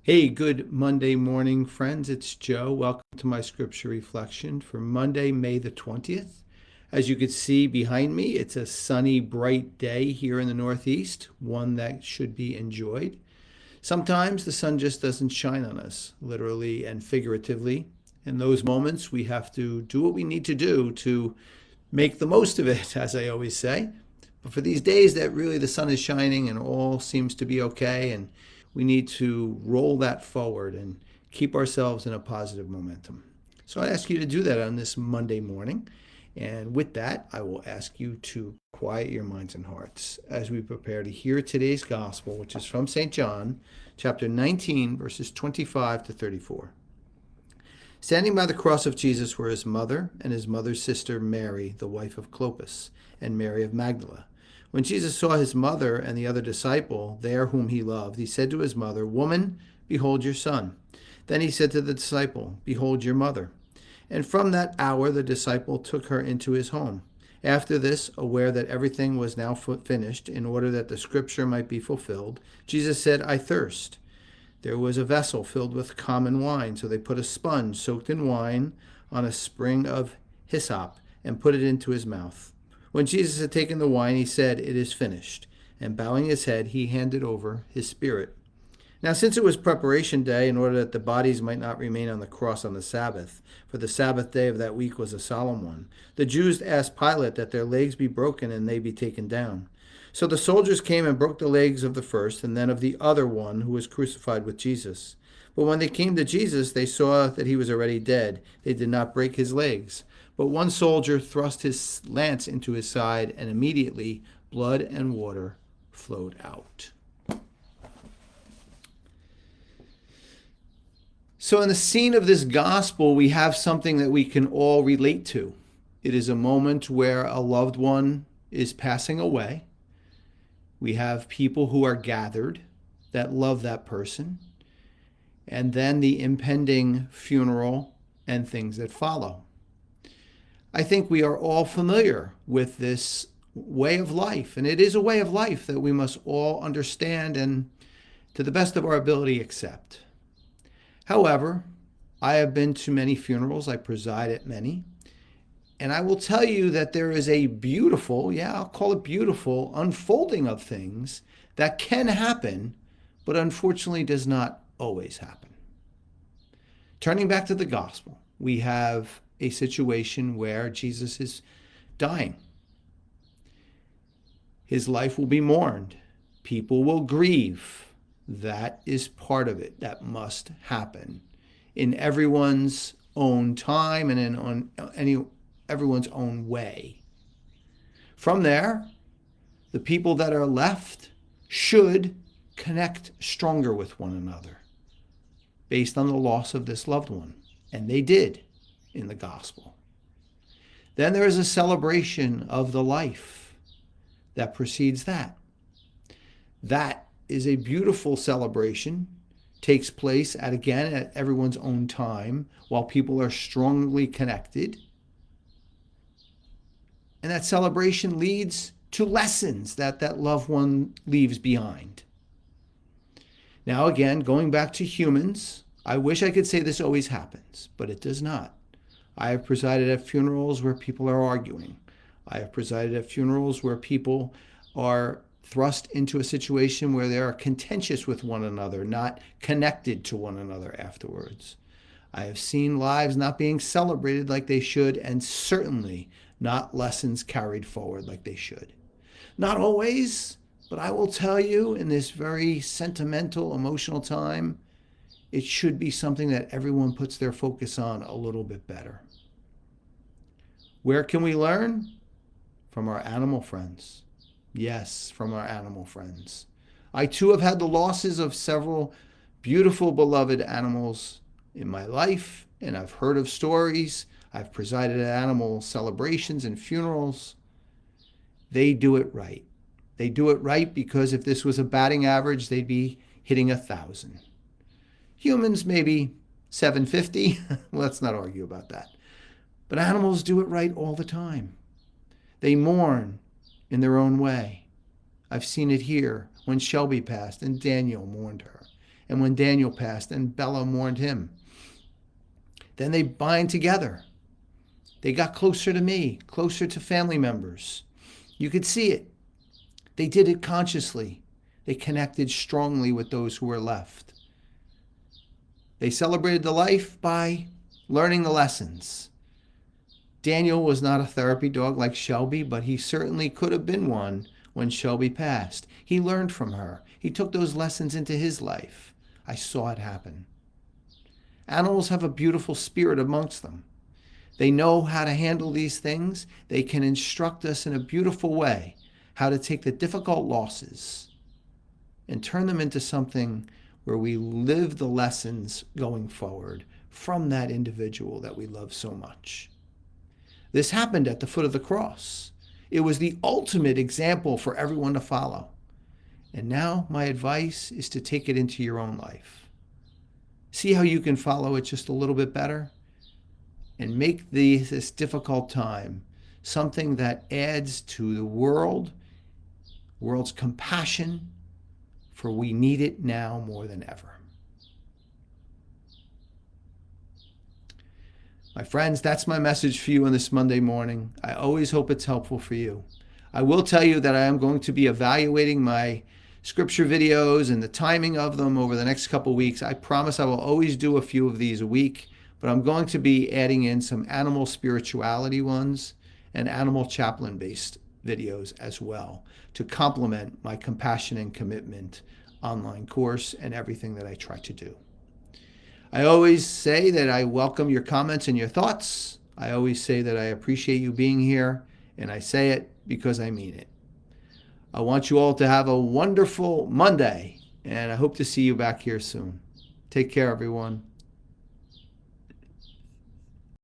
Hey, good Monday morning, friends. It's Joe. Welcome to my scripture reflection for Monday, May the 20th. As you can see behind me, it's a sunny, bright day here in the Northeast, one that should be enjoyed. Sometimes the sun just doesn't shine on us, literally and figuratively. In those moments, we have to do what we need to do to make the most of it, as I always say. But for these days that really the sun is shining and all seems to be okay, and we need to roll that forward and keep ourselves in a positive momentum. So I ask you to do that on this Monday morning. And with that, I will ask you to quiet your minds and hearts as we prepare to hear today's gospel, which is from St. John, chapter 19, verses 25 to 34. Standing by the cross of Jesus were his mother and his mother's sister Mary, the wife of Clopas, and Mary of Magdala. When Jesus saw his mother and the other disciple there whom he loved, he said to his mother, "Woman, behold your son." Then he said to the disciple, "Behold your mother." And from that hour the disciple took her into his home. After this, aware that everything was now finished, in order that the scripture might be fulfilled, Jesus said, "I thirst." There was a vessel filled with common wine, so they put a sponge soaked in wine on a spring of hyssop and put it into his mouth. When Jesus had taken the wine, he said, "It is finished." And bowing his head, he handed over his spirit. Now, since it was preparation day, in order that the bodies might not remain on the cross on the Sabbath, for the Sabbath day of that week was a solemn one, the Jews asked Pilate that their legs be broken and they be taken down. So the soldiers came and broke the legs of the first and then of the other one who was crucified with Jesus. But when they came to Jesus, they saw that he was already dead. They did not break his legs. But one soldier thrust his lance into his side, and immediately blood and water flowed out. So, in the scene of this gospel, we have something that we can all relate to. It is a moment where a loved one is passing away. We have people who are gathered that love that person, and then the impending funeral and things that follow. I think we are all familiar with this way of life, and it is a way of life that we must all understand and, to the best of our ability, accept. However, I have been to many funerals, I preside at many, and I will tell you that there is a beautiful, I'll call it beautiful, unfolding of things that can happen, but unfortunately does not always happen. Turning back to the gospel, we have a situation where Jesus is dying. His life will be mourned. People will grieve. That is part of it. That must happen in everyone's own time and in everyone's own way. From there, the people that are left should connect stronger with one another based on the loss of this loved one. And they did in the gospel. Then there is a celebration of the life that precedes that. That is a beautiful celebration, takes place at everyone's own time while people are strongly connected. And that celebration leads to lessons that loved one leaves behind. Now again, going back to humans, I wish I could say this always happens, but it does not. I have presided at funerals where people are arguing. I have presided at funerals where people are thrust into a situation where they are contentious with one another, not connected to one another afterwards. I have seen lives not being celebrated like they should, and certainly not lessons carried forward like they should. Not always, but I will tell you, in this very sentimental, emotional time, it should be something that everyone puts their focus on a little bit better. Where can we learn? From our animal friends. Yes, from our animal friends. I too have had the losses of several beautiful, beloved animals in my life, and I've heard of stories. I've presided at animal celebrations and funerals. They do it right. They do it right because if this was a batting average, they'd be hitting 1,000. Humans, maybe 750. Let's not argue about that. But animals do it right all the time. They mourn in their own way. I've seen it here when Shelby passed and Daniel mourned her. And when Daniel passed, and Bella mourned him. Then they bind together. They got closer to me, closer to family members. You could see it. They did it consciously. They connected strongly with those who were left. They celebrated the life by learning the lessons. Daniel was not a therapy dog like Shelby, but he certainly could have been one when Shelby passed. He learned from her. He took those lessons into his life. I saw it happen. Animals have a beautiful spirit amongst them. They know how to handle these things. They can instruct us in a beautiful way how to take the difficult losses and turn them into something where we live the lessons going forward from that individual that we love so much. This happened at the foot of the cross. It was the ultimate example for everyone to follow. And now my advice is to take it into your own life. See how you can follow it just a little bit better? And make this difficult time something that adds to the world's compassion, for we need it now more than ever. My friends, that's my message for you on this Monday morning. I always hope it's helpful for you. I will tell you that I am going to be evaluating my scripture videos and the timing of them over the next couple weeks. I promise I will always do a few of these a week, but I'm going to be adding in some animal spirituality ones and animal chaplain-based videos as well to complement my Compassion and Commitment online course and everything that I try to do. I always say that I welcome your comments and your thoughts. I always say that I appreciate you being here, and I say it because I mean it. I want you all to have a wonderful Monday, and I hope to see you back here soon. Take care, everyone.